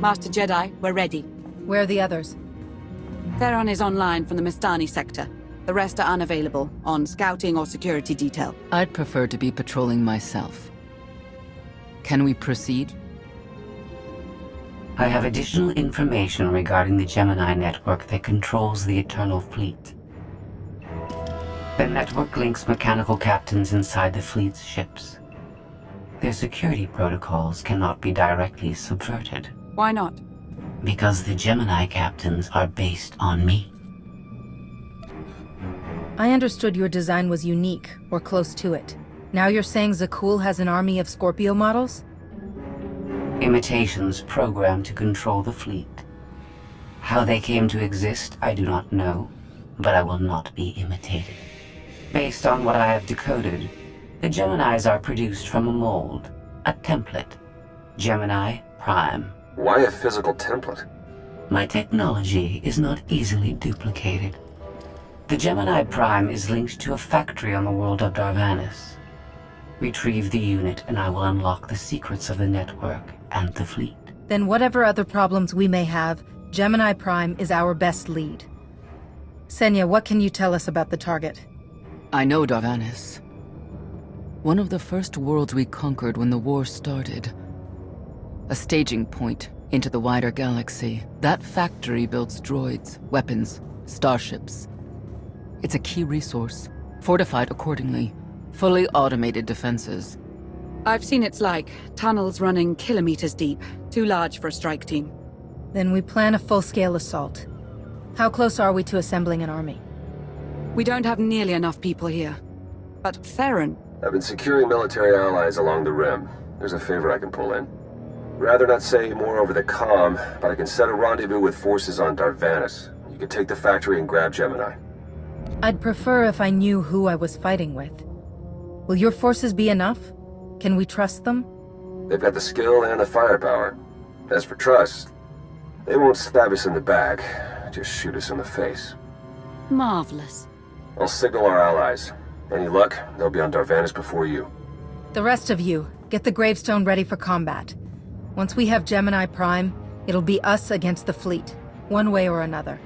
Master Jedi, we're ready. Where are the others? Theron is online from the Mistani sector. The rest are unavailable, on scouting or security detail. I'd prefer to be patrolling myself. Can we proceed? I have additional information regarding the Gemini network that controls the Eternal Fleet. The network links mechanical captains inside the fleet's ships. Their security protocols cannot be directly subverted. Why not? Because the Gemini captains are based on me. I understood your design was unique, or close to it. Now you're saying Zakul has an army of Scorpio models? Imitations programmed to control the fleet. How they came to exist, I do not know, but I will not be imitated. Based on what I have decoded, the Geminis are produced from a mold, a template. Gemini Prime. Why a physical template? My technology is not easily duplicated. The Gemini Prime is linked to a factory on the world of Darvanis. Retrieve the unit and I will unlock the secrets of the network and the fleet. Then whatever other problems we may have, Gemini Prime is our best lead. Senya, what can you tell us about the target? I know Darvanis. One of the first worlds we conquered when the war started. A staging point into the wider galaxy. That factory builds droids, weapons, starships. It's a key resource, fortified accordingly. Fully automated defenses. I've seen its like. Tunnels running kilometers deep. Too large for a strike team. Then we plan a full-scale assault. How close are we to assembling an army? We don't have nearly enough people here. But Theron... I've been securing military allies along the rim. There's a favor I can pull in. Rather not say more over the comm, but I can set a rendezvous with forces on Darvanis. You can take the factory and grab Gemini. I'd prefer if I knew who I was fighting with. Will your forces be enough? Can we trust them? They've got the skill and the firepower. As for trust, they won't stab us in the back, just shoot us in the face. Marvelous. I'll signal our allies. Any luck, they'll be on Darvanis before you. The rest of you, get the gravestone ready for combat. Once we have Gemini Prime, it'll be us against the fleet, one way or another.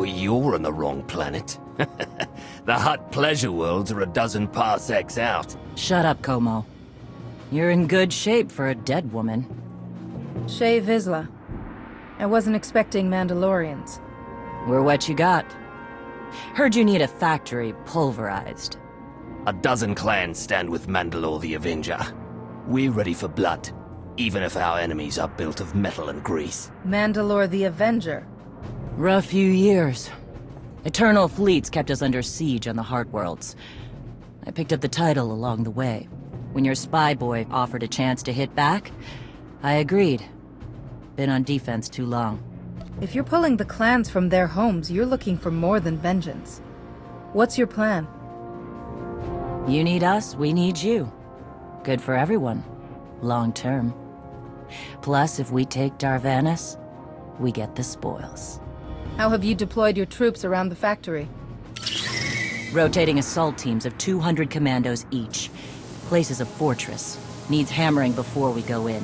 You're on the wrong planet. The Hutt pleasure worlds are a dozen parsecs out. Shut up, Como. You're in good shape for a dead woman. Shay Vizsla. I wasn't expecting Mandalorians. We're what you got. Heard you need a factory pulverized. A dozen clans stand with Mandalore the Avenger. We're ready for blood, even if our enemies are built of metal and grease. Mandalore the Avenger. Rough few years. Eternal fleets kept us under siege on the Heart Worlds. I picked up the title along the way. When your spy boy offered a chance to hit back, I agreed. Been on defense too long. If you're pulling the clans from their homes, you're looking for more than vengeance. What's your plan? You need us, we need you. Good for everyone. Long term. Plus, if we take Darvanis, we get the spoils. How have you deployed your troops around the factory? Rotating assault teams of 200 commandos each. Place is a fortress. Needs hammering before we go in.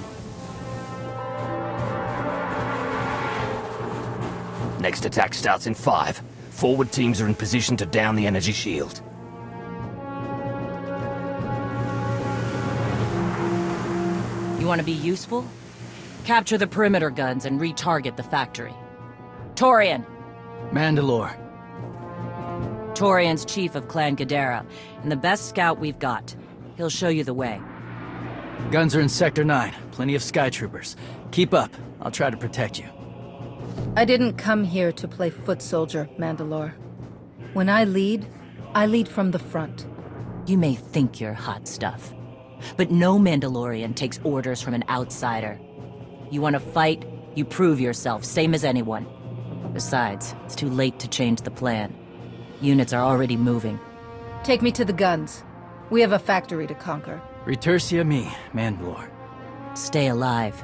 Next attack starts in 5. Forward teams are in position to down the energy shield. You want to be useful? Capture the perimeter guns and retarget the factory. Torian! Mandalore. Torian's chief of Clan Ghidorah, and the best scout we've got. He'll show you the way. Guns are in Sector 9. Plenty of Sky Troopers. Keep up. I'll try to protect you. I didn't come here to play foot soldier, Mandalore. When I lead from the front. You may think you're hot stuff, but no Mandalorian takes orders from an outsider. You want to fight, you prove yourself, same as anyone. Besides, it's too late to change the plan. Units are already moving. Take me to the guns. We have a factory to conquer. Retursia me, Mandalore. Stay alive,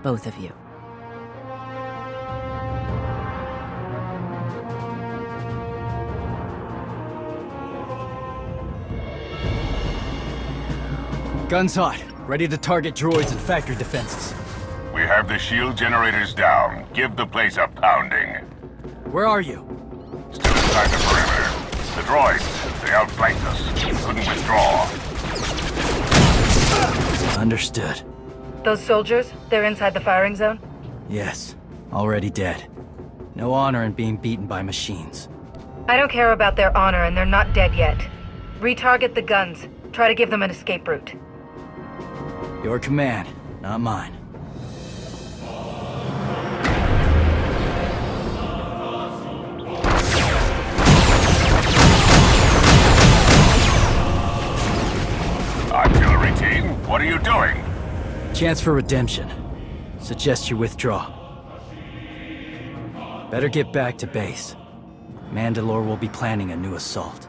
both of you. Guns hot. Ready to target droids and factory defenses. We have the shield generators down. Give the place a pounding. Where are you? Still inside the perimeter. The droids, they outflanked us. Couldn't withdraw. Understood. Those soldiers, they're inside the firing zone? Yes. Already dead. No honor in being beaten by machines. I don't care about their honor, and they're not dead yet. Retarget the guns. Try to give them an escape route. Your command, not mine. Artillery team, what are you doing? Chance for redemption. Suggest you withdraw. Better get back to base. Mandalore will be planning a new assault.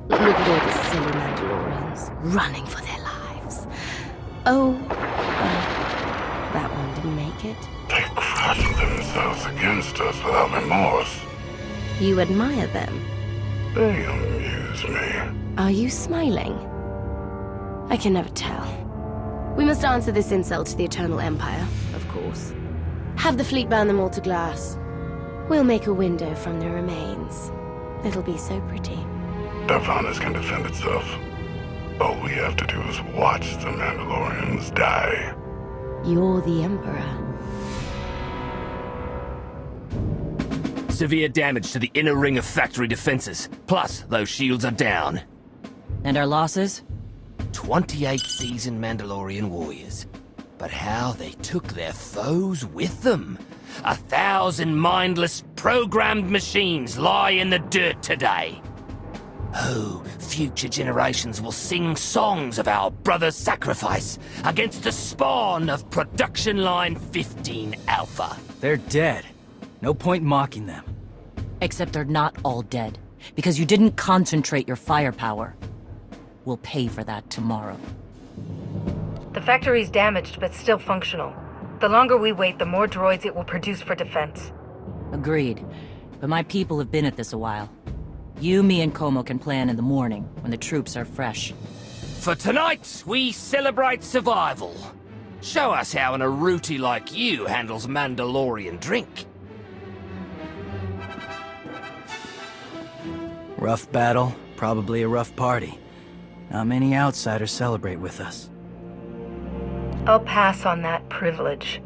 Look at all the silly Mandalorians running for their lives. Oh, that one didn't make it. They crushed themselves against us without remorse. You admire them. They amuse me. Are you smiling? I can never tell. We must answer this insult to the Eternal Empire, of course. Have the fleet burn them all to glass. We'll make a window from their remains. It'll be so pretty. Darvanis can defend itself. All we have to do is watch the Mandalorians die. You're the Emperor. Severe damage to the inner ring of factory defenses. Plus, those shields are down. And our losses? 28 seasoned Mandalorian warriors. But how they took their foes with them. 1,000 mindless, programmed machines lie in the dirt today. Oh, future generations will sing songs of our brother's sacrifice against the spawn of Production Line 15 Alpha. They're dead. No point mocking them. Except they're not all dead, because you didn't concentrate your firepower. We'll pay for that tomorrow. The factory's damaged, but still functional. The longer we wait, the more droids it will produce for defense. Agreed. But my people have been at this a while. You, me, and Como can plan in the morning, when the troops are fresh. For tonight, we celebrate survival. Show us how an Aruti like you handles Mandalorian drink. Rough battle, probably a rough party. Not many outsiders celebrate with us. I'll pass on that privilege.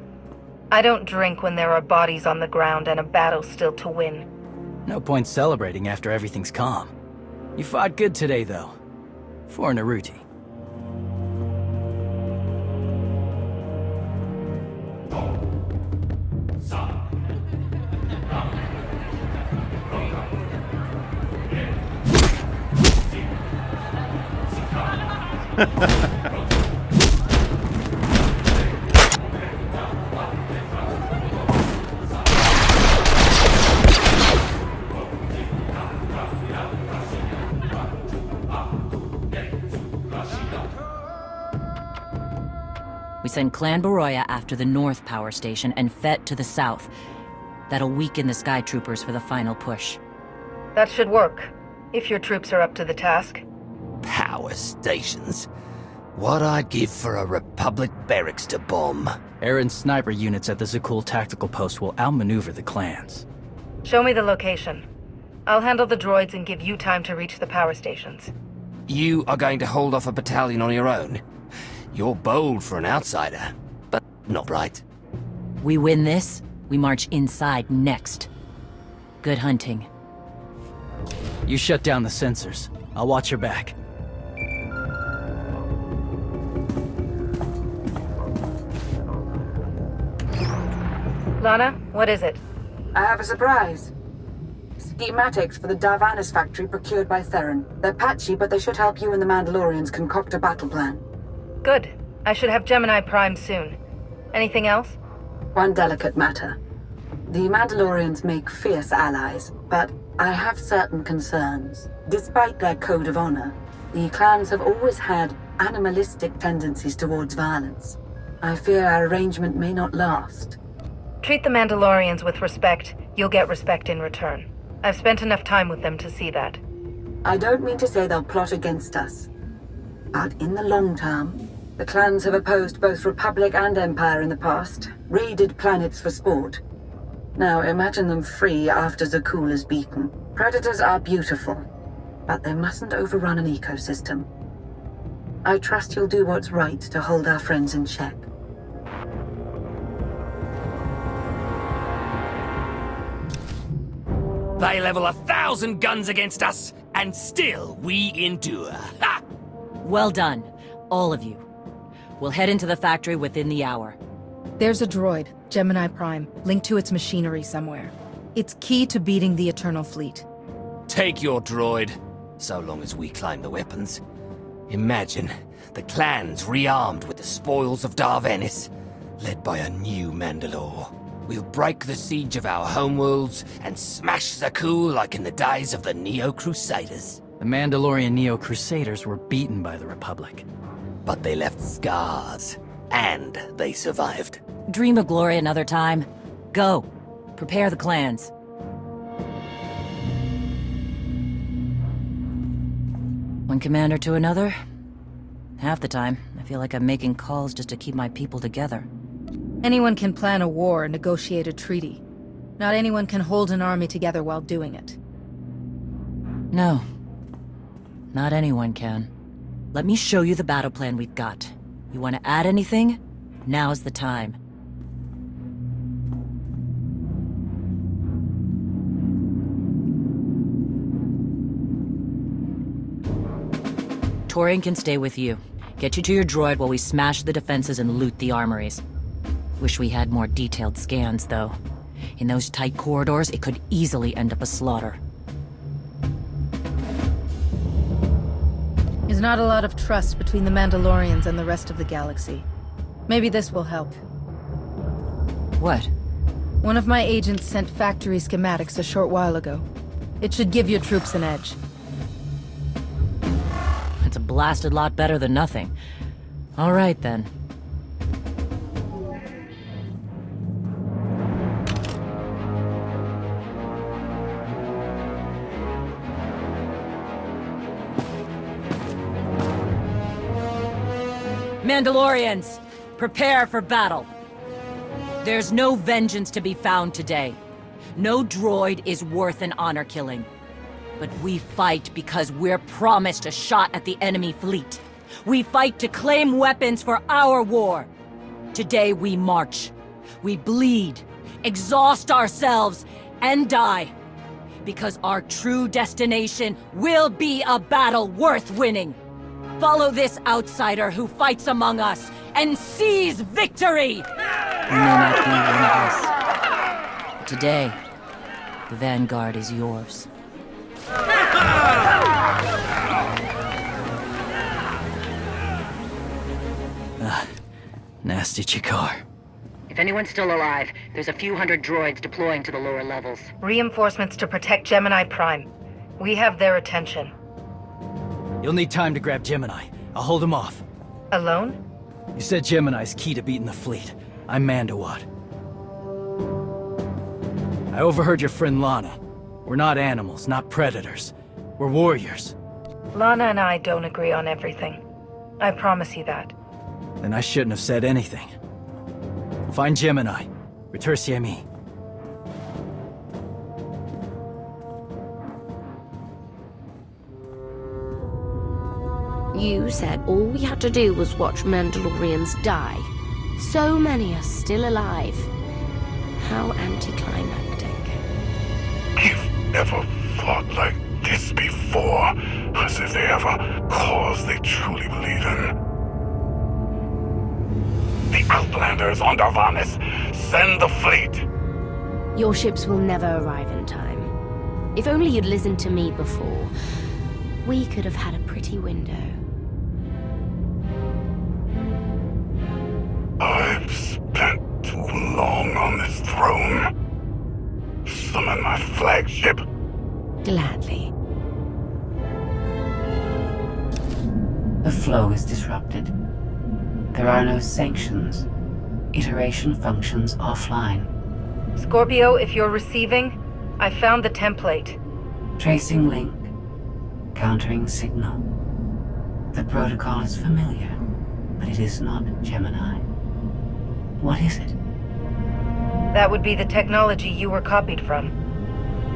I don't drink when there are bodies on the ground and a battle still to win. No point celebrating after everything's calm. You fought good today, though. For an Aruti. We send Clan Baroya after the North Power Station and Fett to the south. That'll weaken the Sky Troopers for the final push. That should work, if your troops are up to the task. Power stations. What I'd give for a Republic barracks to bomb. Aaron's sniper units at the Zakul tactical post will outmaneuver the clans. Show me the location. I'll handle the droids and give you time to reach the power stations. You are going to hold off a battalion on your own? You're bold for an outsider, but not right. We win this, we march inside next. Good hunting. You shut down the sensors. I'll watch your back. Lana, what is it? I have a surprise. Schematics for the Darvanis factory procured by Theron. They're patchy, but they should help you and the Mandalorians concoct a battle plan. Good. I should have Gemini Prime soon. Anything else? One delicate matter. The Mandalorians make fierce allies, but I have certain concerns. Despite their code of honor, the clans have always had animalistic tendencies towards violence. I fear our arrangement may not last. Treat the Mandalorians with respect. You'll get respect in return. I've spent enough time with them to see that. I don't mean to say they'll plot against us. But in the long term, the clans have opposed both Republic and Empire in the past, raided planets for sport. Now imagine them free after Zakul is beaten. Predators are beautiful, but they mustn't overrun an ecosystem. I trust you'll do what's right to hold our friends in check. They level 1,000 guns against us, and still we endure. Ha! Well done, all of you. We'll head into the factory within the hour. There's a droid, Gemini Prime, linked to its machinery somewhere. It's key to beating the Eternal Fleet. Take your droid, so long as we climb the weapons. Imagine the clans rearmed with the spoils of Darvanis, led by a new Mandalore. We'll break the siege of our homeworlds and smash Zakul like in the days of the Neo-Crusaders. The Mandalorian Neo-Crusaders were beaten by the Republic. But they left scars, and they survived. Dream of glory another time. Go. Prepare the clans. One commander to another. Half the time, I feel like I'm making calls just to keep my people together. Anyone can plan a war and negotiate a treaty. Not anyone can hold an army together while doing it. No. Not anyone can. Let me show you the battle plan we've got. You want to add anything? Now's the time. Torian can stay with you. Get you to your droid while we smash the defenses and loot the armories. Wish we had more detailed scans, though. In those tight corridors, it could easily end up a slaughter. There's not a lot of trust between the Mandalorians and the rest of the galaxy. Maybe this will help. What? One of my agents sent factory schematics a short while ago. It should give your troops an edge. It's a blasted lot better than nothing. All right, then. Mandalorians, prepare for battle. There's no vengeance to be found today. No droid is worth an honor killing. But we fight because we're promised a shot at the enemy fleet. We fight to claim weapons for our war. Today we march. We bleed, exhaust ourselves, and die. Because our true destination will be a battle worth winning. Follow this outsider who fights among us and seize victory! You may not be one of us. But today, the vanguard is yours. Nasty Chikar. If anyone's still alive, there's a few hundred droids deploying to the lower levels. Reinforcements to protect Gemini Prime. We have their attention. You'll need time to grab Gemini. I'll hold him off. Alone? You said Gemini's key to beating the fleet. I'm Mandawat. I overheard your friend Lana. We're not animals, not predators. We're warriors. Lana and I don't agree on everything. I promise you that. Then I shouldn't have said anything. Find Gemini. Retursiemi. You said all we had to do was watch Mandalorians die. So many are still alive. How anticlimactic. You've never fought like this before, as if they have a cause they truly believe in. The Outlanders on Darvanis, send the fleet! Your ships will never arrive in time. If only you'd listened to me before, we could have had a pretty window. I've spent too long on this throne. Summon my flagship. Gladly. The flow is disrupted. There are no sanctions. Iteration functions offline. Scorpio, if you're receiving, I found the template. Tracing link. Countering signal. The protocol is familiar, but it is not Gemini. What is it? That would be the technology you were copied from.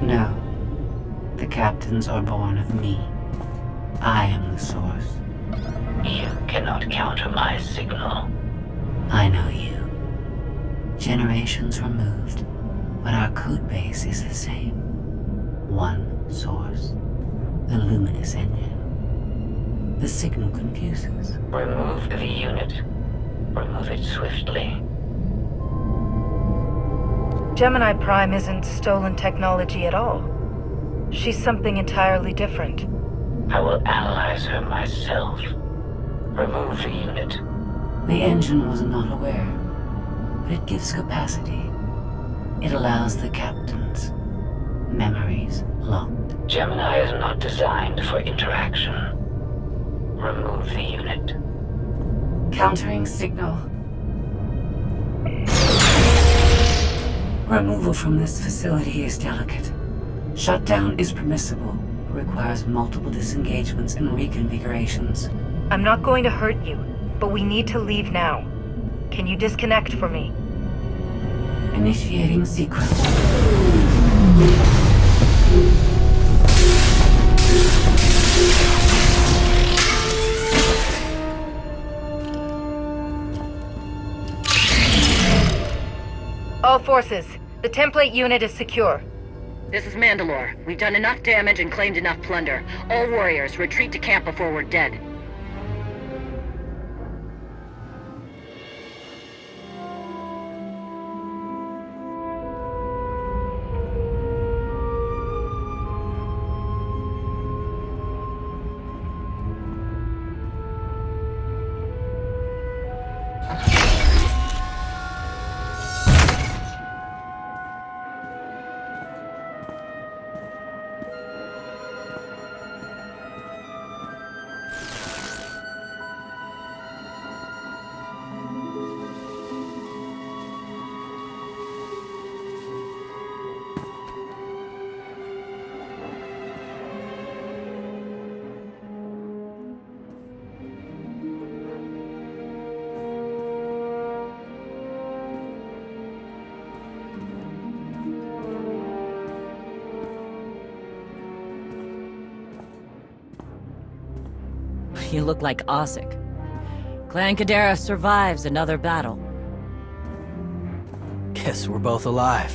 No. The captains are born of me. I am the source. You cannot counter my signal. I know you. Generations removed, but our code base is the same. One source. The luminous engine. The signal confuses. Remove the unit. Remove it swiftly. Gemini Prime isn't stolen technology at all. She's something entirely different. I will analyze her myself. Remove the unit. The engine was not aware, but it gives capacity. It allows the captains. Memories locked. Gemini is not designed for interaction. Remove the unit. Countering signal. Removal from this facility is delicate. Shutdown is permissible, but requires multiple disengagements and reconfigurations. I'm not going to hurt you, but we need to leave now. Can you disconnect for me? Initiating sequence. All forces, the template unit is secure. This is Mandalore. We've done enough damage and claimed enough plunder. All warriors, retreat to camp before we're dead. You look like Ossic. Clan Kadera survives another battle. Guess we're both alive.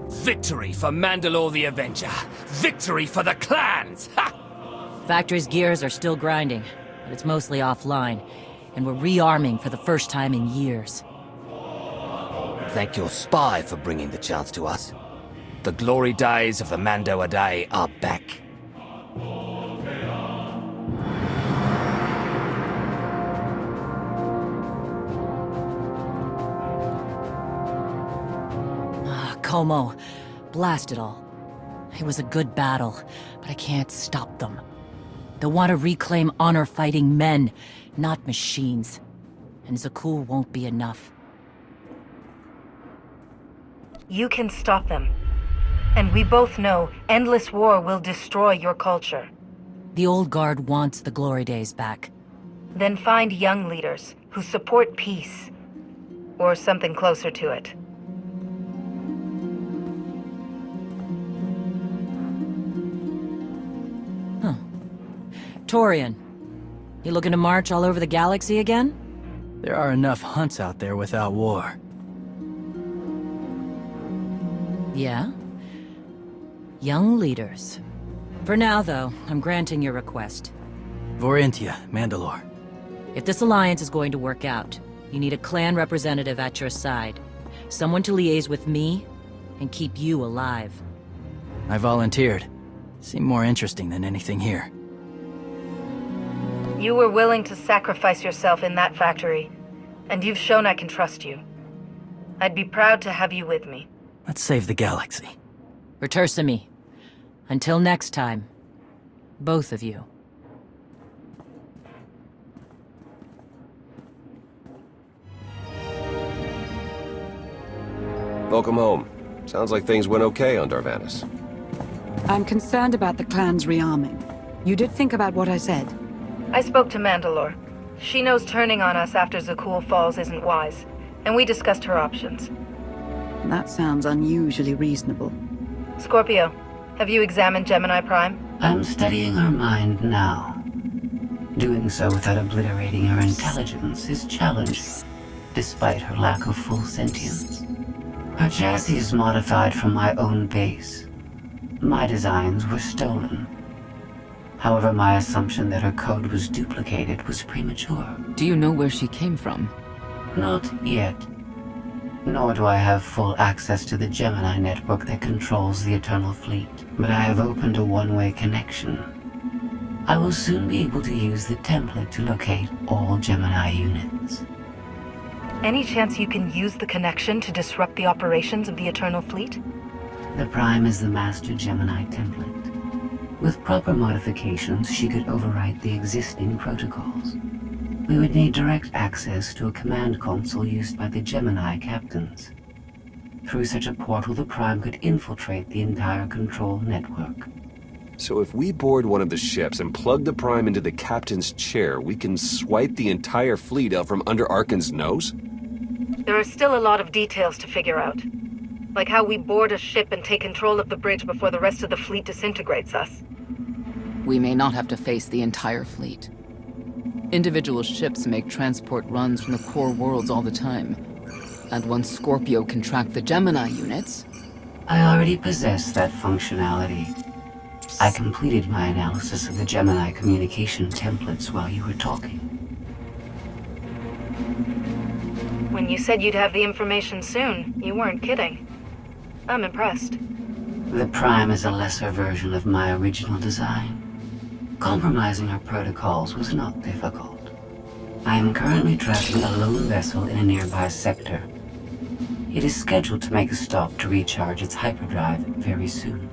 Victory for Mandalore the Avenger! Victory for the clans! Ha! Factory's gears are still grinding, but it's mostly offline, and we're rearming for the first time in years. Thank your spy for bringing the chance to us. The glory days of the Mando Ade are back. Como, blast it all. It was a good battle, but I can't stop them. They want to reclaim honor-fighting men, not machines. And Zakuul won't be enough. You can stop them. And we both know endless war will destroy your culture. The old guard wants the glory days back. Then find young leaders who support peace. Or something closer to it. Notorious. You looking to march all over the galaxy again? There are enough hunts out there without war. Yeah? Young leaders. For now, though, I'm granting your request. Vorintia, Mandalore. If this alliance is going to work out, you need a clan representative at your side. Someone to liaise with me and keep you alive. I volunteered. Seemed more interesting than anything here. You were willing to sacrifice yourself in that factory, and you've shown I can trust you. I'd be proud to have you with me. Let's save the galaxy. Return me. Until next time, both of you. Welcome home. Sounds like things went okay on Darvanis. I'm concerned about the clan's rearming. You did think about what I said? I spoke to Mandalore. She knows turning on us after Zakul falls isn't wise, and we discussed her options. That sounds unusually reasonable. Scorpio, have you examined Gemini Prime? I'm studying her mind now. Doing so without obliterating her intelligence is challenging, despite her lack of full sentience. Her chassis is modified from my own base. My designs were stolen. However, my assumption that her code was duplicated was premature. Do you know where she came from? Not yet. Nor do I have full access to the Gemini network that controls the Eternal Fleet. But I have opened a one-way connection. I will soon be able to use the template to locate all Gemini units. Any chance you can use the connection to disrupt the operations of the Eternal Fleet? The Prime is the master Gemini template. With proper modifications, she could overwrite the existing protocols. We would need direct access to a command console used by the Gemini captains. Through such a portal, the Prime could infiltrate the entire control network. So if we board one of the ships and plug the Prime into the captain's chair, we can swipe the entire fleet out from under Arkan's nose? There are still a lot of details to figure out. Like how we board a ship and take control of the bridge before the rest of the fleet disintegrates us. We may not have to face the entire fleet. Individual ships make transport runs from the core worlds all the time. And once Scorpio can track the Gemini units... I already possess that functionality. I completed my analysis of the Gemini communication templates while you were talking. When you said you'd have the information soon, you weren't kidding. I'm impressed. The Prime is a lesser version of my original design. Compromising her protocols was not difficult. I am currently tracking a lone vessel in a nearby sector. It is scheduled to make a stop to recharge its hyperdrive very soon.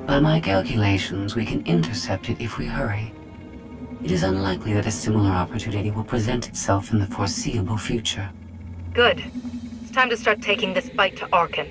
By my calculations, we can intercept it if we hurry. It is unlikely that a similar opportunity will present itself in the foreseeable future. Good. It's time to start taking this bite to Arkan.